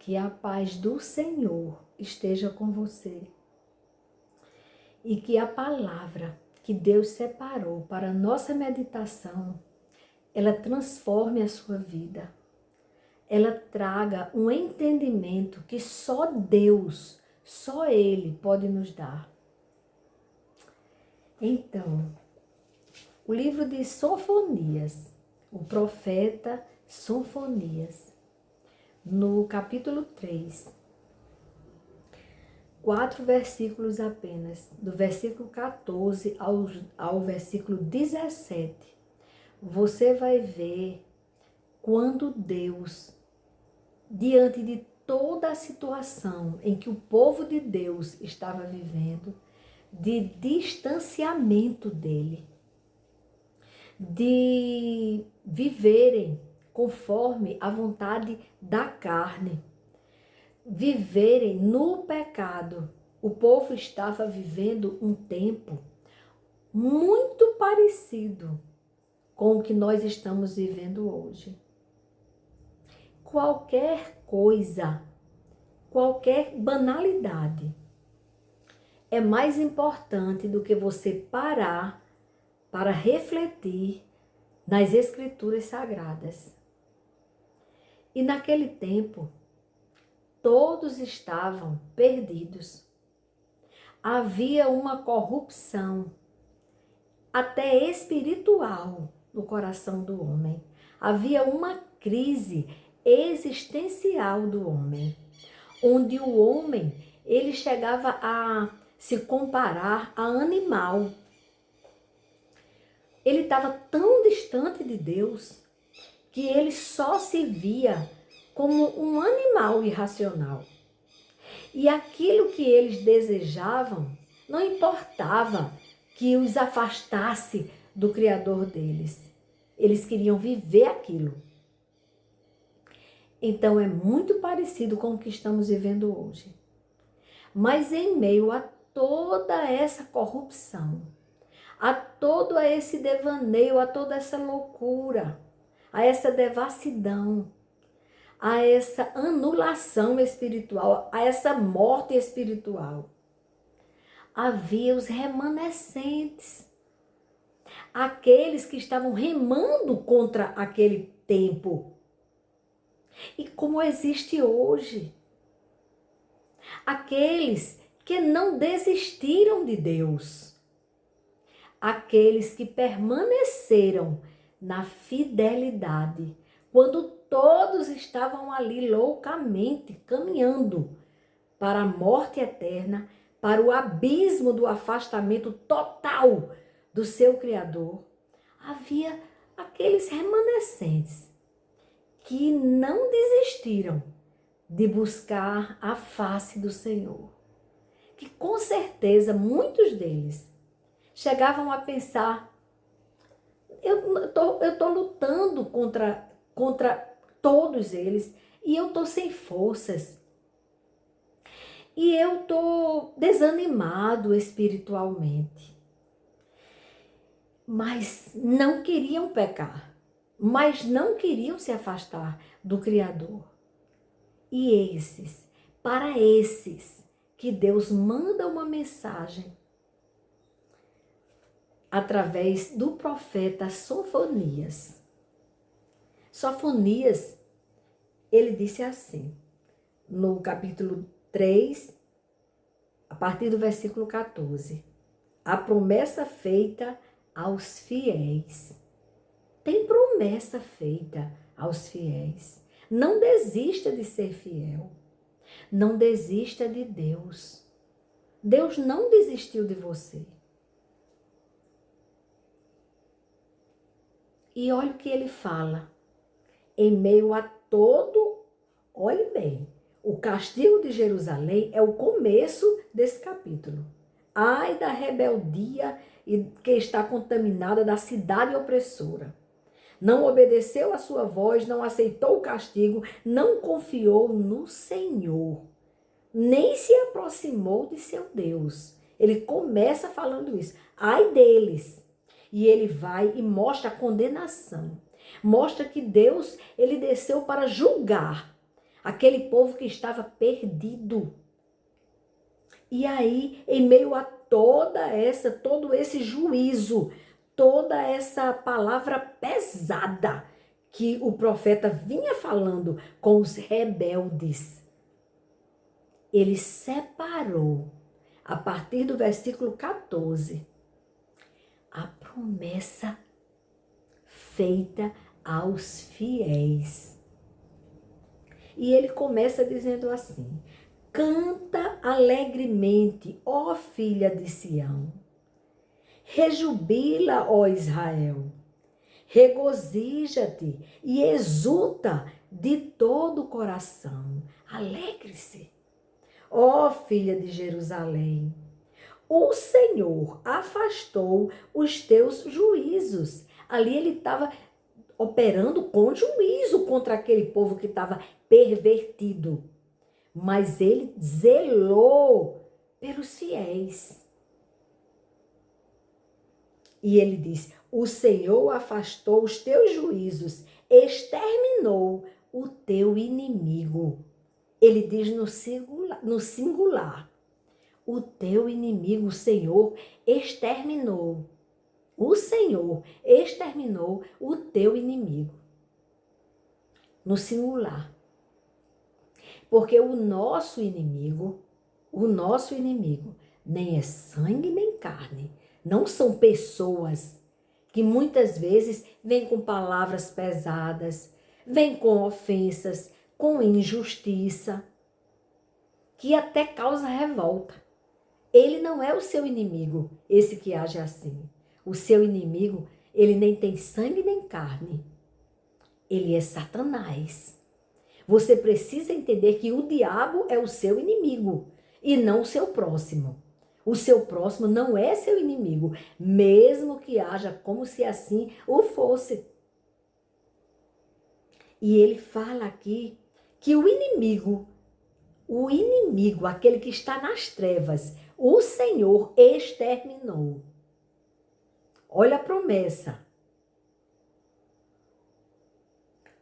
Que a paz do Senhor esteja com você e que a palavra que Deus separou para a nossa meditação, ela transforme a sua vida. Ela traga um entendimento que só Deus, só Ele pode nos dar. Então, o livro de Sofonias, o profeta Sofonias, no capítulo 3, 4 versículos apenas, do versículo 14 ao versículo 17, você vai ver quando Deus, diante de toda a situação em que o povo de Deus estava vivendo, de distanciamento dele, de viverem conforme a vontade da carne, viverem no pecado. O povo estava vivendo um tempo muito parecido com o que nós estamos vivendo hoje. Qualquer coisa, qualquer banalidade é mais importante do que você parar para refletir nas Escrituras Sagradas. E naquele tempo, todos estavam perdidos. Havia uma corrupção, até espiritual, no coração do homem. Havia uma crise existencial do homem, onde o homem, ele chegava a se comparar a animal. Ele estava tão distante de Deus que ele só se via como um animal irracional. E aquilo que eles desejavam não importava que os afastasse do Criador deles. Eles queriam viver aquilo. Então é muito parecido com o que estamos vivendo hoje. Mas em meio a toda essa corrupção, a todo esse devaneio, a toda essa loucura, a essa devassidão, a essa anulação espiritual, a essa morte espiritual, havia os remanescentes, aqueles que estavam remando contra aquele tempo. E como existe hoje, aqueles que não desistiram de Deus, aqueles que permaneceram na fidelidade, quando todos estavam ali loucamente caminhando para a morte eterna, para o abismo do afastamento total do seu Criador, havia aqueles remanescentes que não desistiram de buscar a face do Senhor. Que com certeza muitos deles chegavam a pensar: eu tô lutando contra todos eles e eu tô sem forças. E eu tô desanimado espiritualmente. Mas não queriam pecar, mas não queriam se afastar do Criador. E para esses que Deus manda uma mensagem através do profeta Sofonias. Sofonias, ele disse assim, no capítulo 3, a partir do versículo 14. A promessa feita aos fiéis. Tem promessa feita aos fiéis. Não desista de ser fiel. Não desista de Deus. Deus não desistiu de você. E olha o que ele fala. Em meio a todo, olhe bem, o castigo de Jerusalém é o começo desse capítulo. Ai da rebeldia que está contaminada da cidade opressora. Não obedeceu a sua voz, não aceitou o castigo, não confiou no Senhor, nem se aproximou de seu Deus. Ele começa falando isso. Ai deles. E ele vai e mostra a condenação. Mostra que Deus, ele desceu para julgar aquele povo que estava perdido. E aí, em meio a todo esse juízo, toda essa palavra pesada que o profeta vinha falando com os rebeldes, ele separou, a partir do versículo 14, a promessa feita aos fiéis. E ele começa dizendo assim: canta alegremente, ó filha de Sião. Rejubila, ó Israel. Regozija-te e exulta de todo o coração. Alegre-se, ó filha de Jerusalém. O Senhor afastou os teus juízos. Ali ele estava operando com juízo contra aquele povo que estava pervertido. Mas ele zelou pelos fiéis. E ele diz: o Senhor afastou os teus juízos, exterminou o teu inimigo. Ele diz no singular. O teu inimigo, o Senhor exterminou. O Senhor exterminou o teu inimigo. No singular. Porque o nosso inimigo nem é sangue nem carne. Não são pessoas que muitas vezes vêm com palavras pesadas, vêm com ofensas, com injustiça, que até causa revolta. Ele não é o seu inimigo, esse que age assim. O seu inimigo, ele nem tem sangue nem carne. Ele é Satanás. Você precisa entender que o diabo é o seu inimigo e não o seu próximo. O seu próximo não é seu inimigo, mesmo que haja como se assim o fosse. E ele fala aqui que o inimigo, aquele que está nas trevas, o Senhor exterminou. Olha a promessa.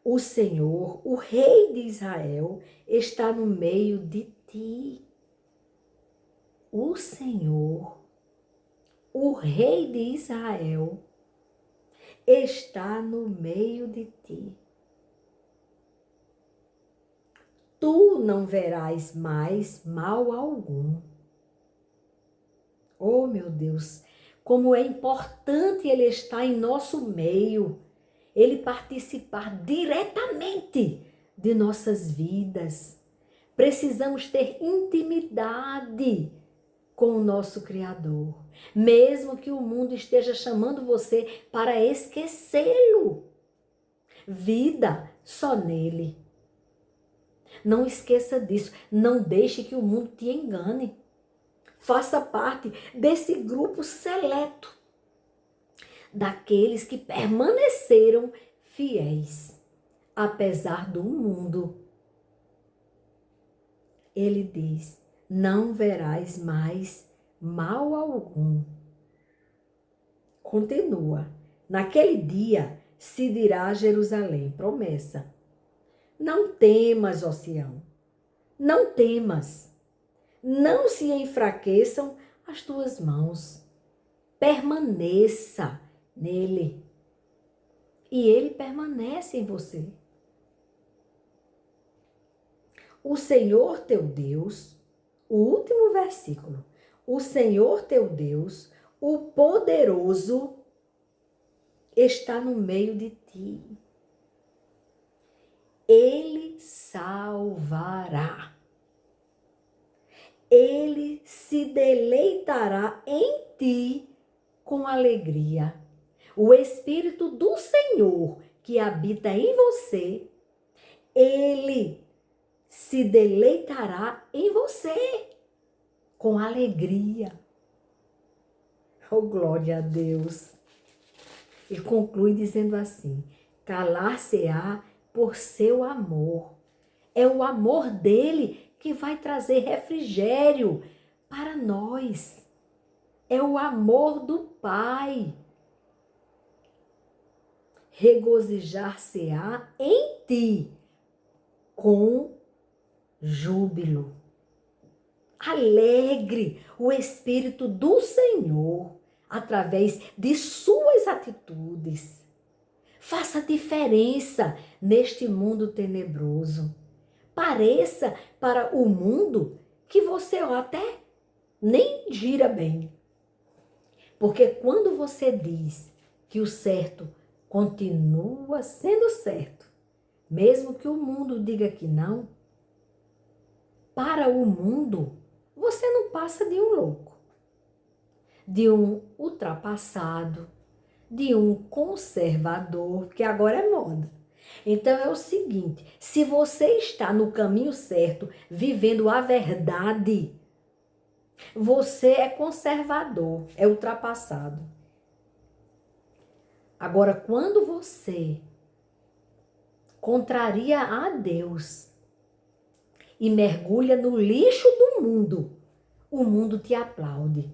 O Senhor, o Rei de Israel, está no meio de ti. O Senhor, o Rei de Israel, está no meio de ti. Tu não verás mais mal algum. Oh, meu Deus, como é importante ele estar em nosso meio, ele participar diretamente de nossas vidas. Precisamos ter intimidade com o nosso Criador, mesmo que o mundo esteja chamando você para esquecê-lo. Vida só nele. Não esqueça disso. Não deixe que o mundo te engane. Faça parte desse grupo seleto, daqueles que permaneceram fiéis, apesar do mundo. Ele diz: não verás mais mal algum. Continua. Naquele dia se dirá a Jerusalém, promessa: não temas, ó Sião, não temas, não se enfraqueçam as tuas mãos, permaneça nele, e ele permanece em você. O Senhor teu Deus, o último versículo, o Senhor teu Deus, o poderoso, está no meio de ti. Ele salvará. Ele se deleitará em ti com alegria. O Espírito do Senhor que habita em você, ele se deleitará em você com alegria. Oh, glória a Deus. E conclui dizendo assim: calar-se-á por seu amor. É o amor dele que vai trazer refrigério para nós. É o amor do Pai. Regozijar-se-á em ti com júbilo. Alegre o Espírito do Senhor através de suas atitudes. Faça diferença neste mundo tenebroso. Pareça para o mundo que você até nem gira bem. Porque quando você diz que o certo continua sendo certo, mesmo que o mundo diga que não, para o mundo você não passa de um louco, de um ultrapassado, de um conservador, que agora é moda. Então é o seguinte, se você está no caminho certo, vivendo a verdade, você é conservador, é ultrapassado. Agora, quando você contraria a Deus e mergulha no lixo do mundo, o mundo te aplaude.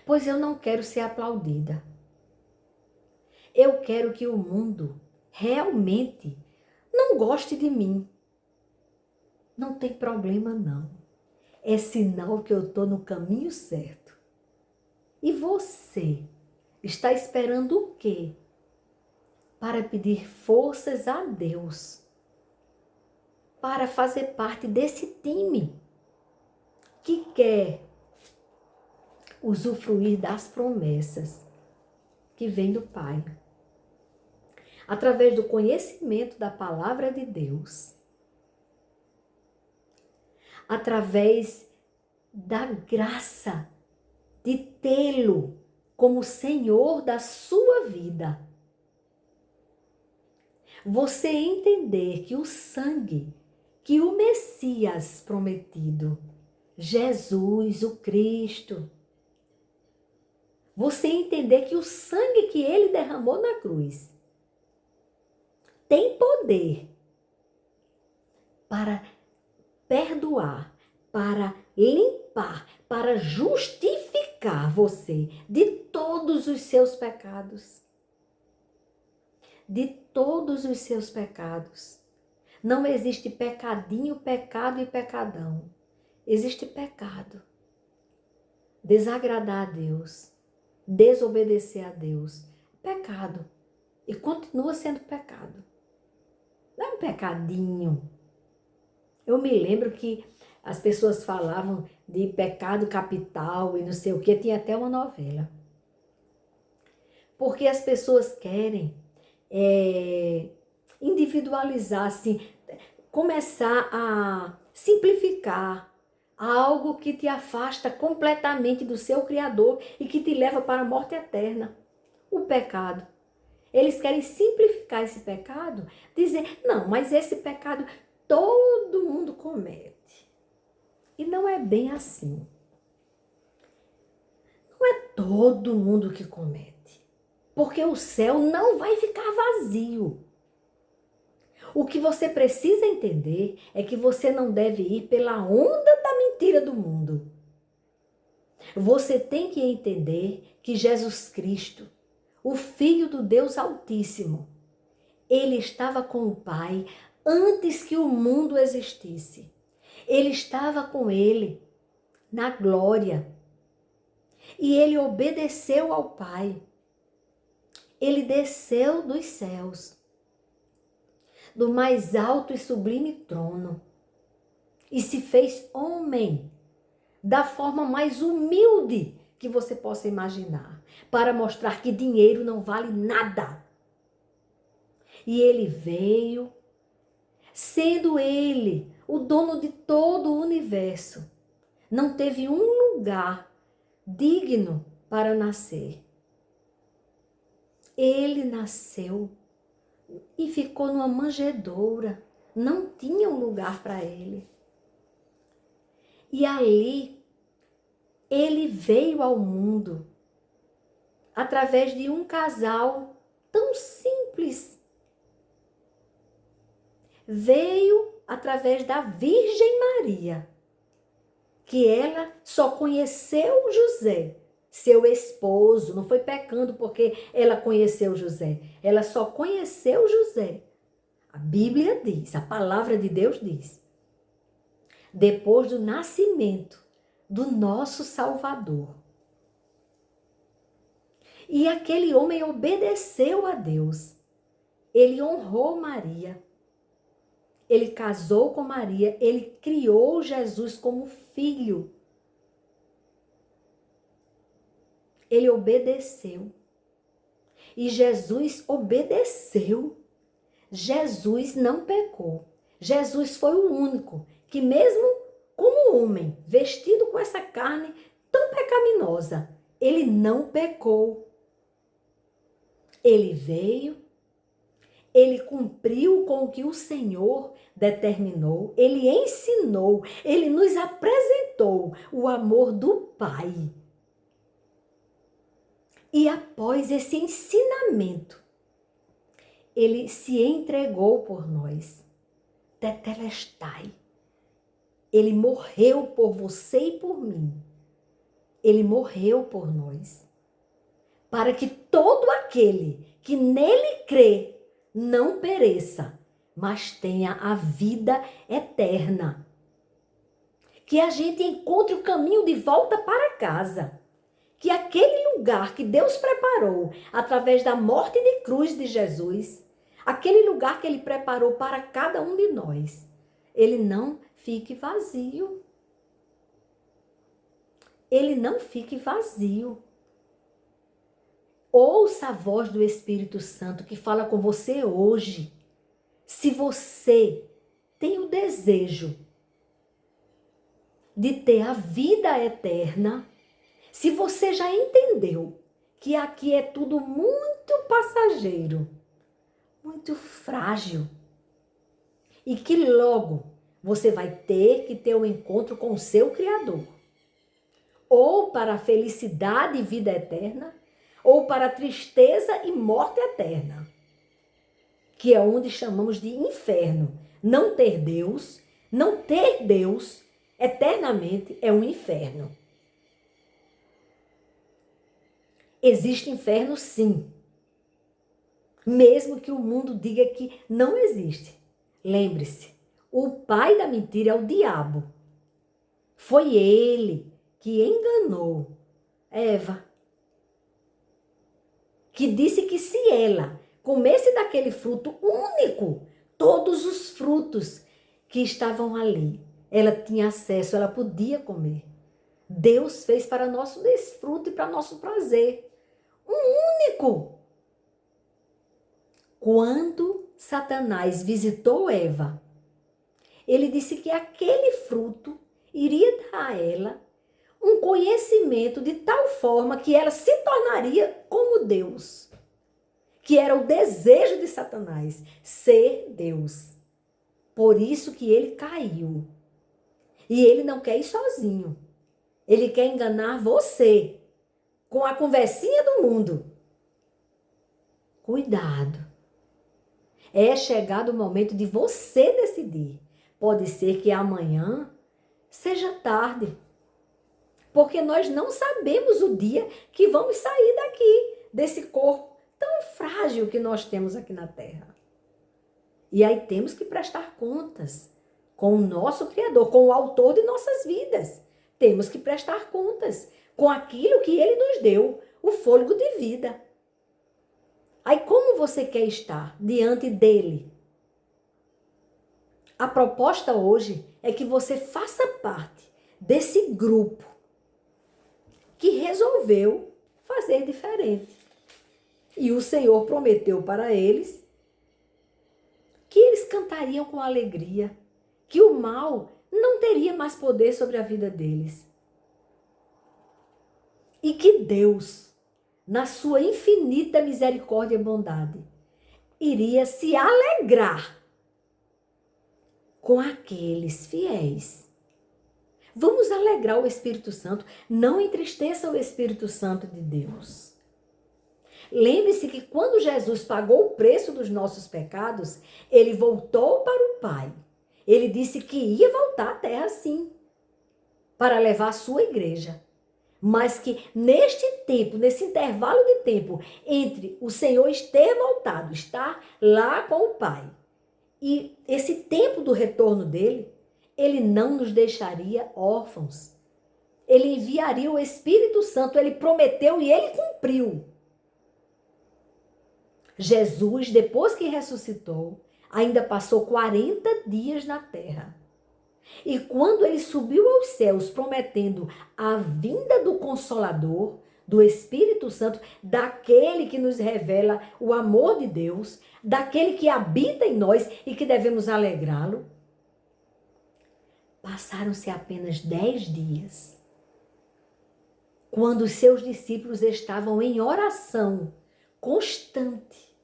Pois eu não quero ser aplaudida. Eu quero que o mundo realmente não goste de mim. Não tem problema não. É sinal que eu estou no caminho certo. E você está esperando o quê? Para pedir forças a Deus. Para fazer parte desse time que quer usufruir das promessas que vem do Pai. Através do conhecimento da palavra de Deus. Através da graça de tê-lo como Senhor da sua vida. Você entender que o sangue, que o Messias prometido, Jesus, o Cristo, você entender que o sangue que ele derramou na cruz tem poder para perdoar, para limpar, para justificar você de todos os seus pecados. De todos os seus pecados. Não existe pecadinho, pecado e pecadão. Existe pecado. Desagradar a Deus, desobedecer a Deus. Pecado. E continua sendo pecado. Não é um pecadinho. Eu me lembro que as pessoas falavam de pecado capital e não sei o que, tinha até uma novela. Porque as pessoas querem individualizar, assim, começar a simplificar algo que te afasta completamente do seu Criador e que te leva para a morte eterna. O pecado. Eles querem simplificar esse pecado, dizer, não, mas esse pecado todo mundo comete. E não é bem assim. Não é todo mundo que comete. Porque o céu não vai ficar vazio. O que você precisa entender é que você não deve ir pela onda da mentira do mundo. Você tem que entender que Jesus Cristo, o Filho do Deus Altíssimo, ele estava com o Pai antes que o mundo existisse. Ele estava com ele na glória. E ele obedeceu ao Pai. Ele desceu dos céus, do mais alto e sublime trono, e se fez homem, da forma mais humilde que você possa imaginar, para mostrar que dinheiro não vale nada. E ele veio, sendo ele o dono de todo o universo, não teve um lugar digno para nascer. Ele nasceu e ficou numa manjedoura, não tinha um lugar para ele. E ali, ele veio ao mundo através de um casal tão simples. Veio através da Virgem Maria, que ela só conheceu José, seu esposo. Não foi pecando porque ela conheceu José. Ela só conheceu José. A Bíblia diz, a palavra de Deus diz, depois do nascimento do nosso Salvador. E aquele homem obedeceu a Deus. Ele honrou Maria. Ele casou com Maria. Ele criou Jesus como filho. Ele obedeceu. E Jesus obedeceu. Jesus não pecou. Jesus foi o único que, mesmo como homem, vestido com essa carne tão pecaminosa, ele não pecou. Ele veio, ele cumpriu com o que o Senhor determinou, ele ensinou, ele nos apresentou o amor do Pai. E após esse ensinamento, ele se entregou por nós. Tetelestai. Ele morreu por você e por mim. Ele morreu por nós. Para que todo aquele que nele crê não pereça, mas tenha a vida eterna. Que a gente encontre o caminho de volta para casa. Que aquele lugar que Deus preparou através da morte de cruz de Jesus, aquele lugar que ele preparou para cada um de nós, ele não fique vazio. Ele não fique vazio. Ouça a voz do Espírito Santo que fala com você hoje. Se você tem o desejo de ter a vida eterna, se você já entendeu que aqui é tudo muito passageiro, muito frágil, e que logo você vai ter que ter um encontro com o seu Criador, ou para a felicidade e vida eterna, ou para a tristeza e morte eterna, que é onde chamamos de inferno. Não ter Deus eternamente é um inferno. Existe inferno, sim. Mesmo que o mundo diga que não existe. Lembre-se, o pai da mentira é o diabo. Foi ele que enganou Eva. Que disse que se ela comesse daquele fruto único, todos os frutos que estavam ali, ela tinha acesso, ela podia comer. Deus fez para nosso desfruto e para nosso prazer. Único. Quando Satanás visitou Eva, ele disse que aquele fruto iria dar a ela um conhecimento de tal forma que ela se tornaria como Deus. Que era o desejo de Satanás, ser Deus. Por isso que ele caiu. E ele não quer ir sozinho. Ele quer enganar você com a conversinha do mundo. Cuidado. É chegado o momento de você decidir. Pode ser que amanhã seja tarde. Porque nós não sabemos o dia que vamos sair daqui, desse corpo tão frágil que nós temos aqui na Terra. E aí temos que prestar contas com o nosso Criador, com o autor de nossas vidas. Temos que prestar contas com aquilo que ele nos deu, o fôlego de vida. Aí como você quer estar diante dele? A proposta hoje é que você faça parte desse grupo que resolveu fazer diferente. E o Senhor prometeu para eles que eles cantariam com alegria, que o mal não teria mais poder sobre a vida deles. E que Deus, na sua infinita misericórdia e bondade, iria se alegrar com aqueles fiéis. Vamos alegrar o Espírito Santo. Não entristeça o Espírito Santo de Deus. Lembre-se que quando Jesus pagou o preço dos nossos pecados, ele voltou para o Pai. Ele disse que ia voltar à terra sim, para levar a sua igreja. Mas que neste tempo, nesse intervalo de tempo, entre o Senhor ter voltado, estar lá com o Pai, e esse tempo do retorno dele, Ele não nos deixaria órfãos. Ele enviaria o Espírito Santo, ele prometeu e ele cumpriu. Jesus, depois que ressuscitou, ainda passou 40 dias na terra. E quando ele subiu aos céus, prometendo a vinda do Consolador, do Espírito Santo, daquele que nos revela o amor de Deus, daquele que habita em nós e que devemos alegrá-lo, passaram-se apenas 10 dias. Quando os seus discípulos estavam em oração constante,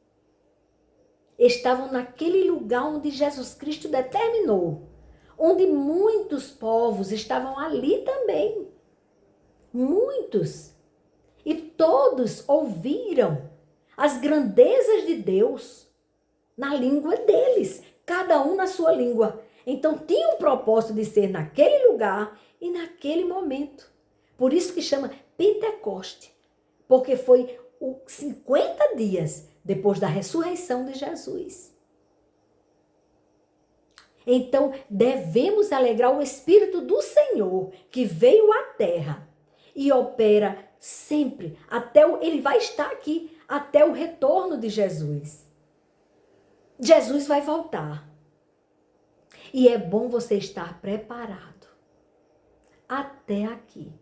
estavam naquele lugar onde Jesus Cristo determinou, onde muitos povos estavam ali também. Muitos. E todos ouviram as grandezas de Deus na língua deles, cada um na sua língua. Então tinha um propósito de ser naquele lugar e naquele momento. Por isso que chama Pentecoste, porque foi os 50 dias depois da ressurreição de Jesus. Então, devemos alegrar o Espírito do Senhor, que veio à terra e opera sempre, ele vai estar aqui até o retorno de Jesus. Jesus vai voltar. E é bom você estar preparado até aqui.